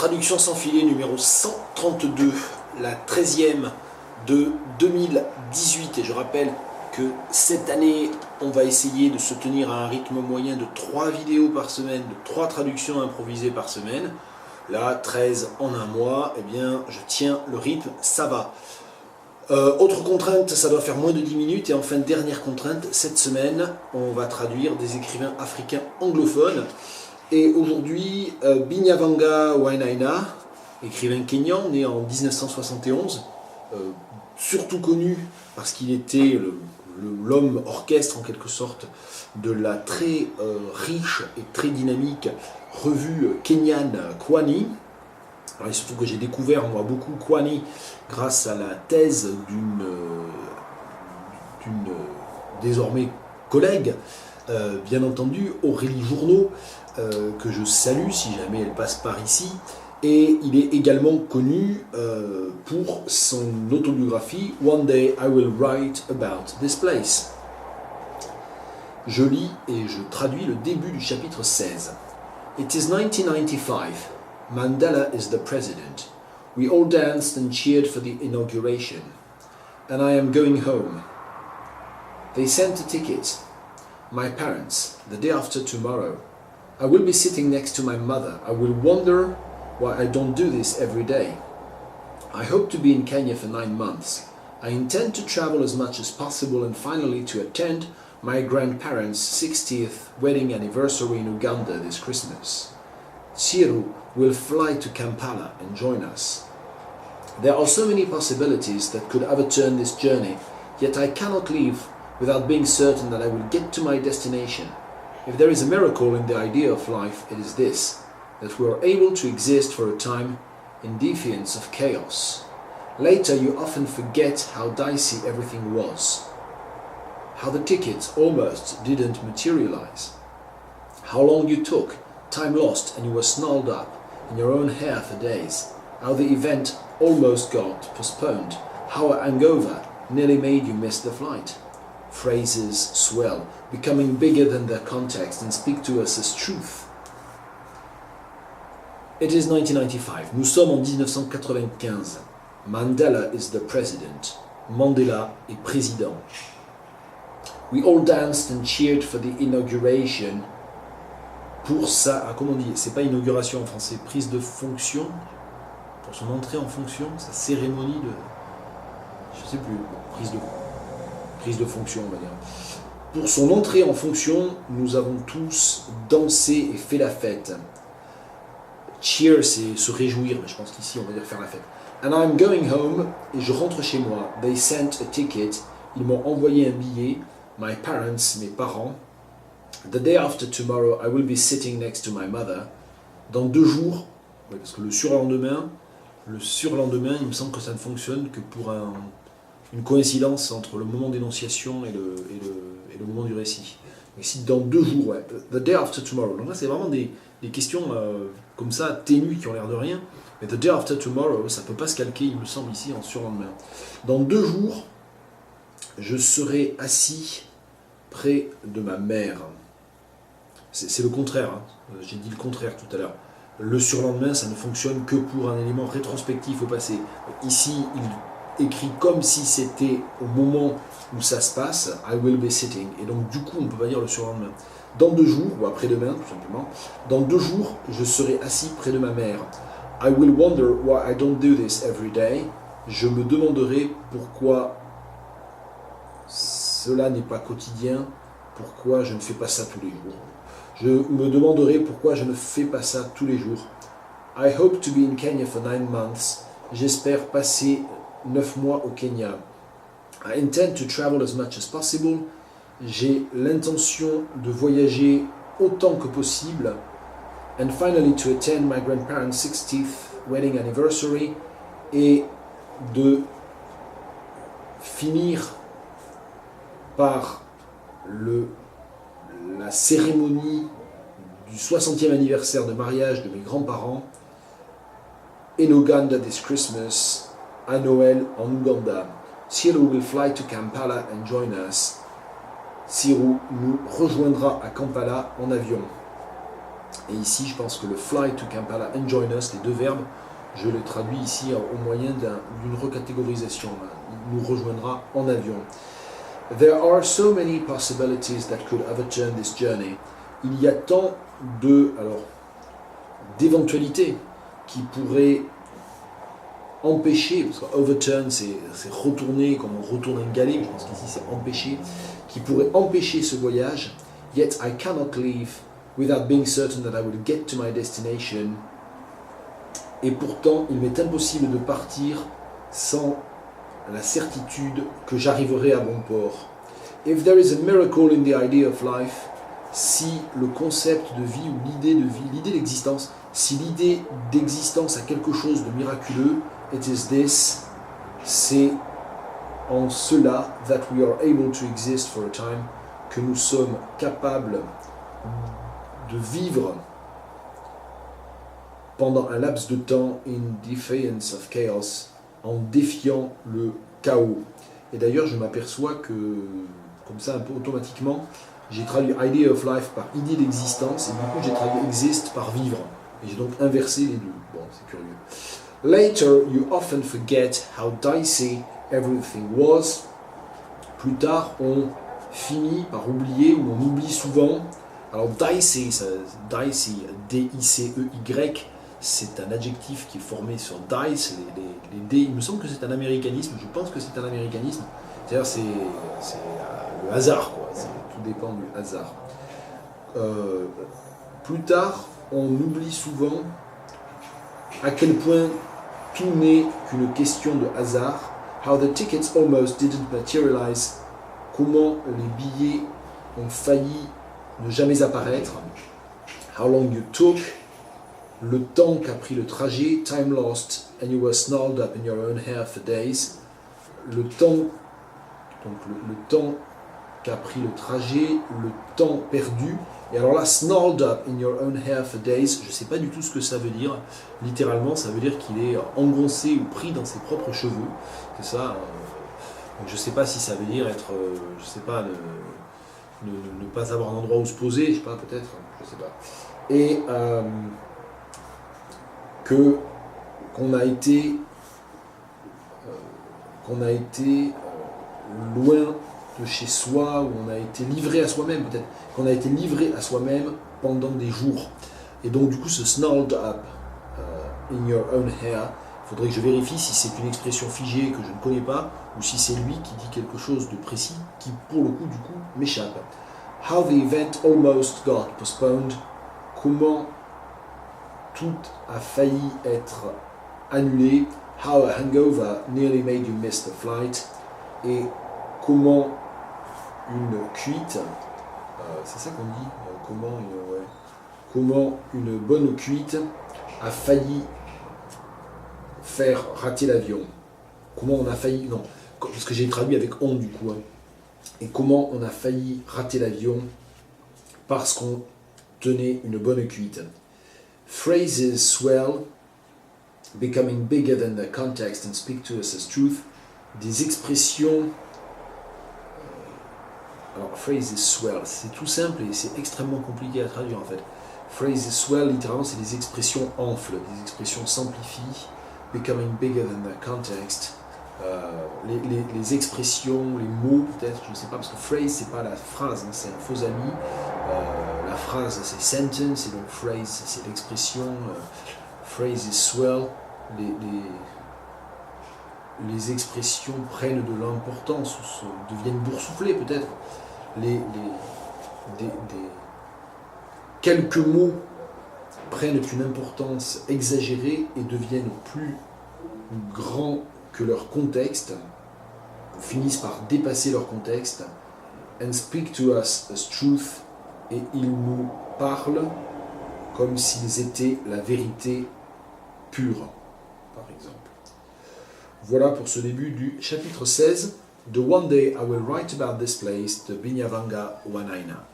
Traduction sans filet numéro 132, la 13e de 2018. Et je rappelle que cette année, on va essayer de se tenir à un rythme moyen de 3 vidéos par semaine, de 3 traductions improvisées par semaine. Là, 13 en un mois, eh bien, je tiens le rythme, ça va. Autre contrainte, ça doit faire moins de 10 minutes. Et enfin, dernière contrainte, cette semaine, on va traduire des écrivains africains anglophones. Et aujourd'hui, Binyavanga Wainaina, écrivain kényan, né en 1971, surtout connu parce qu'il était l'homme orchestre en quelque sorte de la très riche et très dynamique revue kenyane Kwani. Alors, il se trouve que j'ai découvert moi beaucoup Kwani grâce à la thèse d'une désormais collègue, bien entendu, Aurélie Journeau, que je salue si jamais elle passe par ici. Et il est également connu pour son autobiographie One Day I Will Write About This Place. Je lis et je traduis le début du chapitre 16. It is 1995. Mandela is the president. We all danced and cheered for the inauguration. And I am going home. They sent a ticket. My parents, the day after tomorrow. I will be sitting next to my mother. I will wonder why I don't do this every day. I hope to be in Kenya for 9 months. I intend to travel as much as possible and finally to attend my grandparents' 60th wedding anniversary in Uganda this Christmas. Siru will fly to Kampala and join us. There are so many possibilities that could overturn this journey, yet I cannot leave without being certain that I will get to my destination. If there is a miracle in the idea of life, it is this, that we are able to exist for a time in defiance of chaos. Later, you often forget how dicey everything was, how the tickets almost didn't materialize, how long you took, time lost and you were snarled up in your own hair for days, how the event almost got postponed, how a hangover nearly made you miss the flight. Phrases swell, becoming bigger than their context and speak to us as truth. It is 1995. Nous sommes en 1995. Mandela is the president. Mandela est président. We all danced and cheered for the inauguration. Pour sa, comment on dit, c'est pas inauguration en français, prise de fonction, pour son entrée en fonction, sa cérémonie de, je sais plus, prise de fonction on va dire. Pour son entrée en fonction, nous avons tous dansé et fait la fête. Cheer, c'est se réjouir, mais je pense qu'ici on va dire faire la fête. And I'm going home, et je rentre chez moi. They sent a ticket, ils m'ont envoyé un billet. My parents, mes parents. The day after tomorrow, I will be sitting next to my mother. Dans 2 jours, parce que le surlendemain, il me semble que ça ne fonctionne que pour une coïncidence entre le moment d'énonciation et le moment du récit. Mais si dans 2 jours, ouais, the day after tomorrow. Donc là, c'est vraiment des questions comme ça, ténues, qui ont l'air de rien. Mais the day after tomorrow, ça ne peut pas se calquer, il me semble, ici, en surlendemain. Dans 2 jours, je serai assis près de ma mère. C'est le contraire, hein. J'ai dit le contraire tout à l'heure. Le surlendemain, ça ne fonctionne que pour un élément rétrospectif au passé. Ici, il écrit comme si c'était au moment où ça se passe, I will be sitting. Et donc, du coup, on ne peut pas dire le surlendemain. Dans 2 jours, ou après-demain, tout simplement, dans 2 jours, je serai assis près de ma mère. I will wonder why I don't do this every day. Je me demanderai pourquoi cela n'est pas quotidien, pourquoi je ne fais pas ça tous les jours. Je me demanderai pourquoi je ne fais pas ça tous les jours. I hope to be in Kenya for 9 months. J'espère passer 9 mois au Kenya. I intend to travel as much as possible. J'ai l'intention de voyager autant que possible. And finally to attend my grandparents' 60th wedding anniversary. Et de finir par la cérémonie du 60e anniversaire de mariage de mes grands-parents in Uganda this Christmas, à Noël en Ouganda. Siru will fly to Kampala and join us. Siru nous rejoindra à Kampala en avion. Et ici, je pense que le fly to Kampala and join us, les deux verbes, je le traduis ici au moyen d'une recatégorisation. Il nous rejoindra en avion. There are so many possibilities that could overturn this journey. Il y a tant d'éventualités qui pourraient empêcher, parce que overturn c'est retourner, comme on retourne un galet, je pense qu'ici c'est empêcher, qui pourraient empêcher ce voyage. Yet I cannot leave without being certain that I will get to my destination. Et pourtant, il m'est impossible de partir sans la certitude que j'arriverai à bon port. If there is a miracle in the idea of life, si le concept de vie ou l'idée de vie, l'idée d'existence, si l'idée d'existence a quelque chose de miraculeux, it is this, c'est en cela that we are able to exist for a time, que nous sommes capables de vivre pendant un laps de temps in defiance of chaos, en défiant le chaos. Et d'ailleurs, je m'aperçois que, comme ça, un peu automatiquement, j'ai traduit idea of life par idée d'existence, et du coup, j'ai traduit exist par vivre. Et j'ai donc inversé les deux. Bon, c'est curieux. Later, you often forget how dicey everything was. Plus tard, on finit par oublier, ou on oublie souvent. Alors, dicey, dicey, D-I-C-E-Y, c'est un adjectif qui est formé sur dice, les dés. Il me semble que c'est un américanisme, je pense que c'est un américanisme. C'est-à-dire, c'est le hasard, quoi. Tout dépend du hasard. Plus tard, on oublie souvent à quel point tout n'est qu'une question de hasard. How the tickets almost didn't materialize. Comment les billets ont failli ne jamais apparaître. How long you took. Le temps qu'a pris le trajet. Time lost and you were snarled up in your own hair for days. Le temps, donc le temps qu'a pris le trajet, le temps perdu. Et alors là, snarled up in your own hair for days, je ne sais pas du tout ce que ça veut dire. Littéralement, ça veut dire qu'il est engoncé ou pris dans ses propres cheveux. C'est ça. Donc je ne sais pas si ça veut dire être, je ne sais pas, ne pas avoir un endroit où se poser, je ne sais pas, peut-être, je ne sais pas. Et qu'on a été loin de chez soi, où on a été livré à soi-même, peut-être, qu'on a été livré à soi-même pendant des jours. Et donc du coup, ce snarled up in your own hair, il faudrait que je vérifie si c'est une expression figée que je ne connais pas, ou si c'est lui qui dit quelque chose de précis, qui pour le coup, du coup, m'échappe. How the event almost got postponed. Comment tout a failli être annulé. How a hangover nearly made you miss the flight. Et comment une cuite, c'est ça qu'on dit, comment une bonne cuite a failli faire rater l'avion. Comment on a failli, non, parce que j'ai traduit avec on du coup, hein. Et comment on a failli rater l'avion parce qu'on tenait une bonne cuite. Phrases swell, becoming bigger than their context and speak to us as truth. Des expressions. Alors, phrases swell, c'est tout simple et c'est extrêmement compliqué à traduire en fait. Phrases swell, littéralement, c'est des expressions enflent, des expressions s'amplifient. Becoming bigger than their context. Les expressions, les mots peut-être, je ne sais pas, parce que phrase c'est pas la phrase, hein, c'est un faux ami. La phrase c'est sentence, et donc phrase c'est l'expression. Phrase is swell, les expressions prennent de l'importance, ou deviennent boursouflées peut-être. Quelques mots prennent une importance exagérée et deviennent plus grands que leur contexte, finissent par dépasser leur contexte, and speak to us as truth, et ils nous parlent comme s'ils étaient la vérité pure, par exemple. Voilà pour ce début du chapitre 16 de One Day I Will Write About This Place de Binyavanga Wanaina.